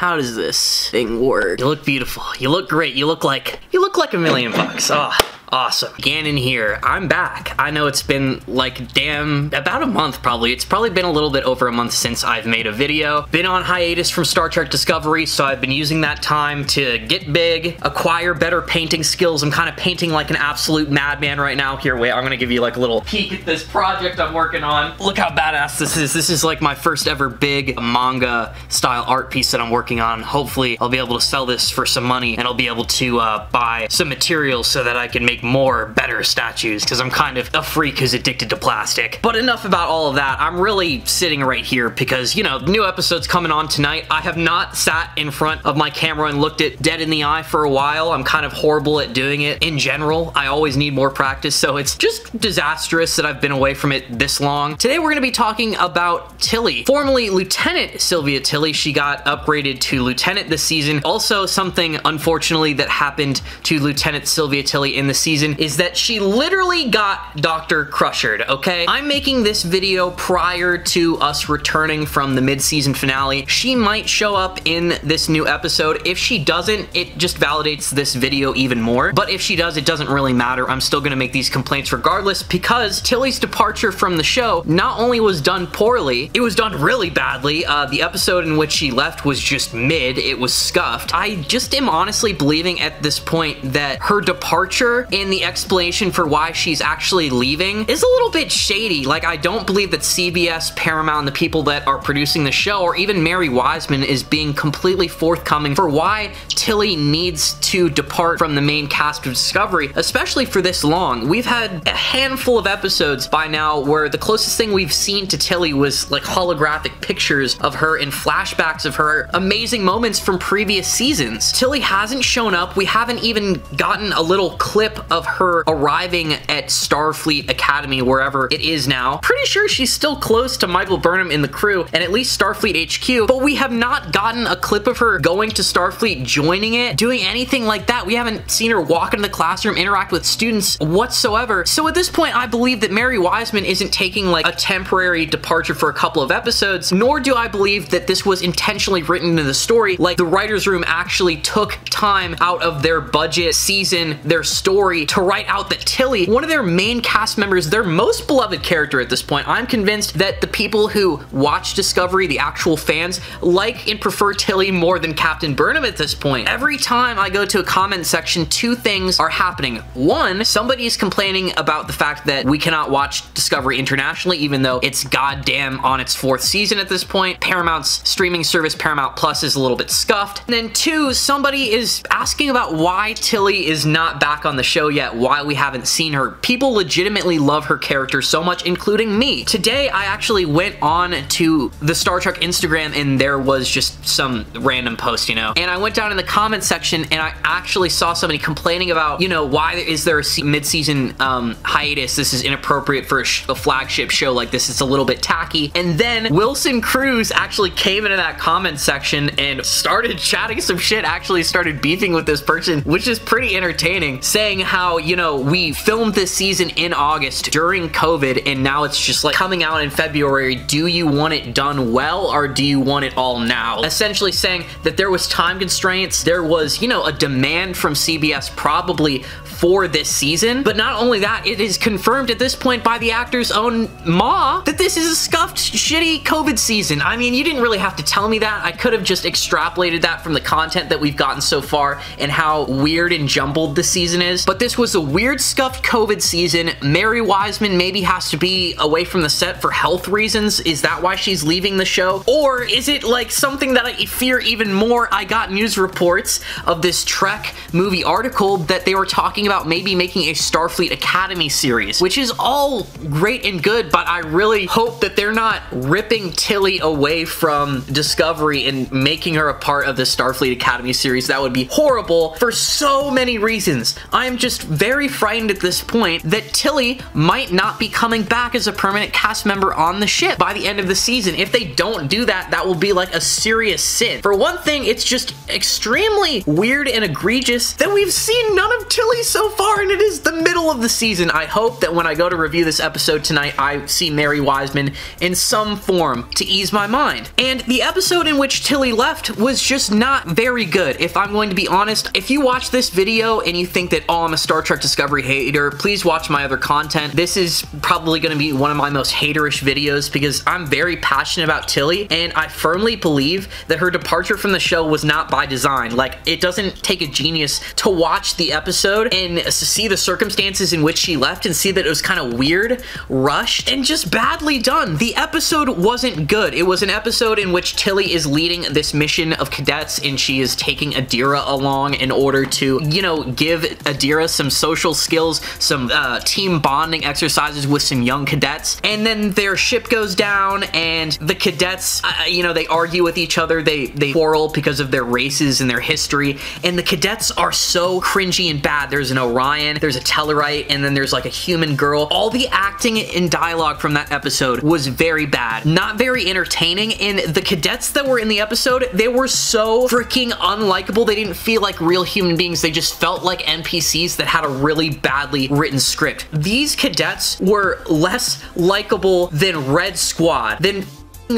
how does this thing work? You look beautiful. You look great. You look like $1,000,000. Oh. Awesome. Gannon here. I'm back. I know it's been like about a month probably. It's probably been a little bit over a month since I've made a video. Been on hiatus from Star Trek Discovery, so I've been using that time to get big, acquire better painting skills. I'm kind of painting like an absolute madman right now. Here, wait, I'm gonna give you like a little peek at this project I'm working on. Look how badass this is. This is like my first ever big manga style art piece that I'm working on. Hopefully I'll be able to sell this for some money and I'll be able to buy some materials so that I can make more better statues, because I'm kind of a freak who's addicted to plastic. But enough about all of that. I'm really sitting right here because, you know, new episode's coming on tonight. I have not sat in front of my camera and looked it dead in the eye for a while. I'm kind of horrible at doing it in general. I always need more practice, so it's just disastrous that I've been away from it this long. Today we're going to be talking about Tilly, formerly Lieutenant Sylvia Tilly. She got upgraded to Lieutenant this season. Also, something unfortunately that happened to Lieutenant Sylvia Tilly in the season is that she literally got Dr. Crushered, okay? I'm making this video prior to us returning from the mid-season finale. She might show up in this new episode. If she doesn't, it just validates this video even more. But if she does, it doesn't really matter. I'm still gonna make these complaints regardless, because Tilly's departure from the show not only was done poorly, it was done really badly. The episode in which she left was just mid. It was scuffed. I just am honestly believing at this point that her departure and the explanation for why she's actually leaving is a little bit shady. Like, I don't believe that CBS, Paramount, and the people that are producing the show, or even Mary Wiseman, is being completely forthcoming for why Tilly needs to depart from the main cast of Discovery, especially for this long. We've had a handful of episodes by now where the closest thing we've seen to Tilly was like holographic pictures of her and flashbacks of her amazing moments from previous seasons. Tilly hasn't shown up. We haven't even gotten a little clip of her arriving at Starfleet Academy, wherever it is now. Pretty sure she's still close to Michael Burnham in the crew and at least Starfleet HQ, but we have not gotten a clip of her going to Starfleet, joining it, doing anything like that. We haven't seen her walk into the classroom, interact with students whatsoever. So at this point, I believe that Mary Wiseman isn't taking like a temporary departure for a couple of episodes, nor do I believe that this was intentionally written into the story. Like, the writer's room actually took time out of their budget season, their story, to write out that Tilly, one of their main cast members, their most beloved character at this point. I'm convinced that the people who watch Discovery, the actual fans, like and prefer Tilly more than Captain Burnham at this point. Every time I go to a comment section, two things are happening. One, somebody is complaining about the fact that we cannot watch Discovery internationally, even though it's goddamn on its 4th season at this point. Paramount's streaming service, Paramount Plus, is a little bit scuffed. And then two, somebody is asking about why Tilly is not back on the show yet, why we haven't seen her. People legitimately love her character so much, including me. Today, I actually went on to the Star Trek Instagram and there was just some random post, you know, and I went down in the comment section and I actually saw somebody complaining about, you know, why is there a mid-season hiatus? This is inappropriate for a flagship show like this. It's a little bit tacky. And then Wilson Cruz actually came into that comment section and started chatting some shit, actually started beefing with this person, which is pretty entertaining, saying how, you know, we filmed this season in August during COVID and now it's just like coming out in February. Do you want it done well or do you want it all now? Essentially saying that there was time constraints, there was, you know, a demand from CBS probably for this season, but not only that, it is confirmed at this point by the actor's own ma that this is a scuffed, shitty COVID season. I mean, you didn't really have to tell me that. I could have just extrapolated that from the content that we've gotten so far and how weird and jumbled the season is, but this was a weird scuffed COVID season. Mary Wiseman maybe has to be away from the set for health reasons. Is that why she's leaving the show? Or is it like something that I fear even more? I got news reports of this Trek movie article that they were talking about maybe making a Starfleet Academy series, which is all great and good, but I really hope that they're not ripping Tilly away from Discovery and making her a part of the Starfleet Academy series. That would be horrible for so many reasons. I am just just very frightened at this point that Tilly might not be coming back as a permanent cast member on the ship by the end of the season. If they don't do that, that will be like a serious sin. For one thing, it's just extremely weird and egregious that we've seen none of Tilly so far, and it is the middle of the season. I hope that when I go to review this episode tonight, I see Mary Wiseman in some form to ease my mind. And the episode in which Tilly left was just not very good, if I'm going to be honest. If you watch this video and you think that, oh, I'm a Star Trek Discovery hater, please watch my other content. This is probably going to be one of my most haterish videos because I'm very passionate about Tilly, and I firmly believe that her departure from the show was not by design. Like, it doesn't take a genius to watch the episode and see the circumstances in which she left and see that it was kind of weird, rushed, and just badly done. The episode wasn't good. It was an episode in which Tilly is leading this mission of cadets, and she is taking Adira along in order to, you know, give Adira some social skills, some team bonding exercises with some young cadets. And then their ship goes down, and the cadets, you know, they argue with each other. They quarrel because of their races and their history, and the cadets are so cringy and bad. There's an Orion, there's a Tellarite, and then there's like a human girl. All the acting and dialogue from that episode was very bad, not very entertaining, and the cadets that were in the episode, they were so freaking unlikable. They didn't feel like real human beings. They just felt like NPCs that had a really badly written script. These cadets were less likable than Red Squad,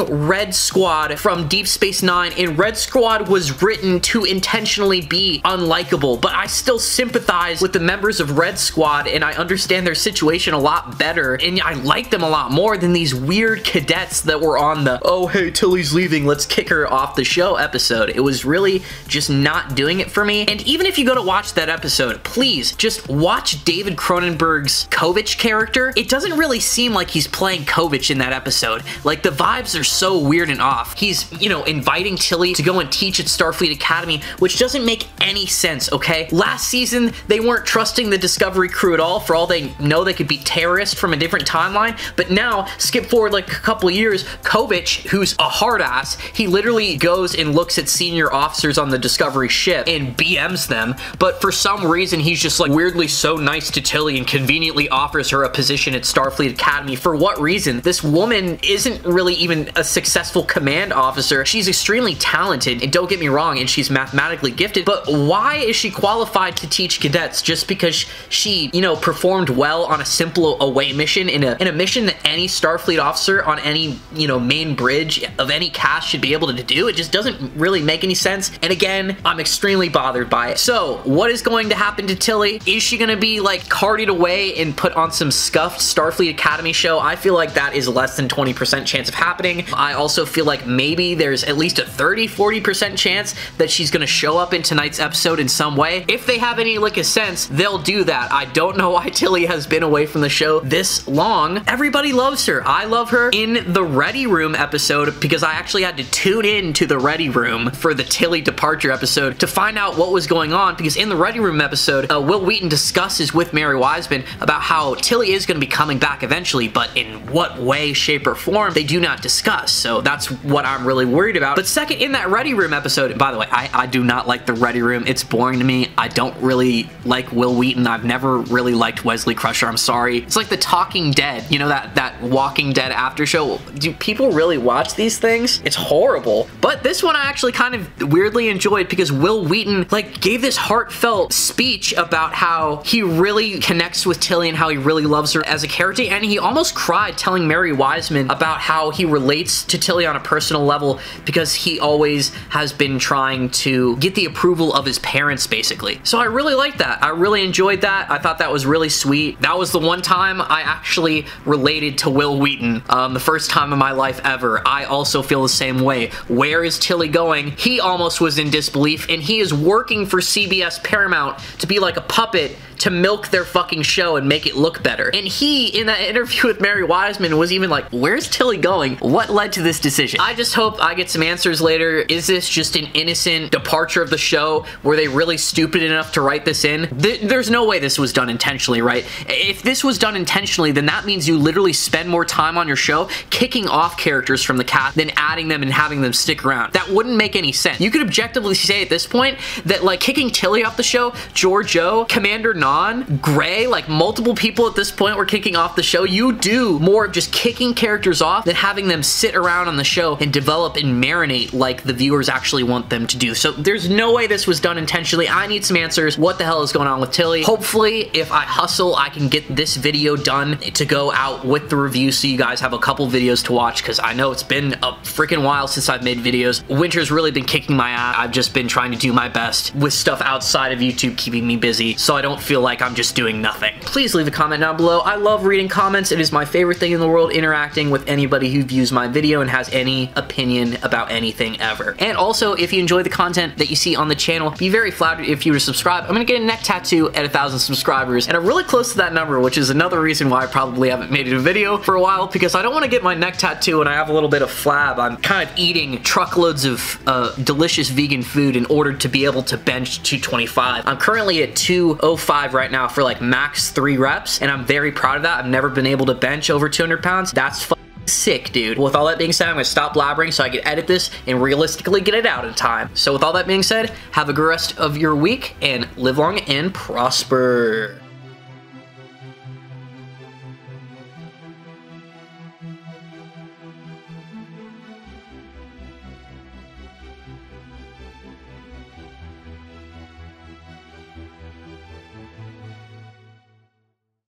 Red Squad from Deep Space Nine, and Red Squad was written to intentionally be unlikable, but I still sympathize with the members of Red Squad, and I understand their situation a lot better, and I like them a lot more than these weird cadets that were on the, oh hey, Tilly's leaving, let's kick her off the show episode. It was really just not doing it for me. And even if you go to watch that episode, please just watch David Cronenberg's Kovich character. It doesn't really seem like he's playing Kovich in that episode. Like, the vibes are so weird and off. He's, you know, inviting Tilly to go and teach at Starfleet Academy, which doesn't make any sense, okay? Last season, they weren't trusting the Discovery crew at all. For all they know, they could be terrorists from a different timeline, but now, skip forward like a couple years, Kovich, who's a hard ass, he literally goes and looks at senior officers on the Discovery ship and BMs them, but for some reason, he's just like weirdly so nice to Tilly and conveniently offers her a position at Starfleet Academy. For what reason? This woman isn't really even a successful command officer. She's extremely talented, and don't get me wrong, and she's mathematically gifted, but why is she qualified to teach cadets just because she, you know, performed well on a simple away mission in a mission that any Starfleet officer on any, you know, main bridge of any cast should be able to do? It just doesn't really make any sense, and again, I'm extremely bothered by it. So, what is going to happen to Tilly? Is she gonna be, like, carted away and put on some scuffed Starfleet Academy show? I feel like that is less than 20% chance of happening. I also feel like maybe there's at least a 30-40% chance that she's gonna show up in tonight's episode in some way. If they have any lick of sense, they'll do that. I don't know why Tilly has been away from the show this long. Everybody loves her. I love her. In the Ready Room episode, because I actually had to tune in to the Ready Room for the Tilly Departure episode to find out what was going on, because in the Ready Room episode, Will Wheaton discusses with Mary Wiseman about how Tilly is going to be coming back eventually, but in what way, shape, or form, they do not discuss. So that's what I'm really worried about. But second, in that Ready Room episode, by the way, I do not like the Ready Room. It's boring to me. I don't really like Will Wheaton. I've never really liked Wesley Crusher. I'm sorry. It's like the Talking Dead, you know, that Walking Dead after show. Do people really watch these things? It's horrible. But this one I actually kind of weirdly enjoyed because Will Wheaton, like, gave this heartfelt speech about how he really connects with Tilly and how he really loves her as a character, and he almost cried telling Mary Wiseman about how he relates to Tilly on a personal level because he always has been trying to get the approval of his parents, basically. So I really liked that. I really enjoyed that. I thought that was really sweet. That was the one time I actually related to Will Wheaton, the first time in my life ever. I also feel the same way. Where is Tilly going? He almost was in disbelief, and he is working for CBS Paramount to be like a puppet to milk their fucking show and make it look better. And he, in that interview with Mary Wiseman, was even like, where's Tilly going? What led to this decision? I just hope I get some answers later. Is this just an innocent departure of the show? Were they really stupid enough to write this in? There's no way this was done intentionally, right? If this was done intentionally, then that means you literally spend more time on your show kicking off characters from the cast than adding them and having them stick around. That wouldn't make any sense. You could objectively say at this point that, like, kicking Tilly off the show, Georgiou, Commander Nog, John, Gray, like multiple people at this point were kicking off the show. You do more of just kicking characters off than having them sit around on the show and develop and marinate like the viewers actually want them to do. So there's no way this was done intentionally. I need some answers. What the hell is going on with Tilly? Hopefully, if I hustle, I can get this video done to go out with the review so you guys have a couple videos to watch, because I know it's been a freaking while since I've made videos. Winter's really been kicking my ass. I've just been trying to do my best with stuff outside of YouTube keeping me busy, so I don't feel like I'm just doing nothing. Please leave a comment down below. I love reading comments. It is my favorite thing in the world, interacting with anybody who views my video and has any opinion about anything ever. And also, if you enjoy the content that you see on the channel, be very flattered if you were to subscribe. I'm gonna get a neck tattoo at 1,000 subscribers, and I'm really close to that number, which is another reason why I probably haven't made a video for a while, because I don't want to get my neck tattoo and I have a little bit of flab. I'm kind of eating truckloads of delicious vegan food in order to be able to bench 225. I'm currently at 205 right now for like max 3 reps, and I'm very proud of that. I've never been able to bench over 200 pounds. That's sick, dude. With all that being said, I'm gonna stop blabbering so I can edit this and realistically get it out in time. So with all that being said, have a good rest of your week and live long and prosper.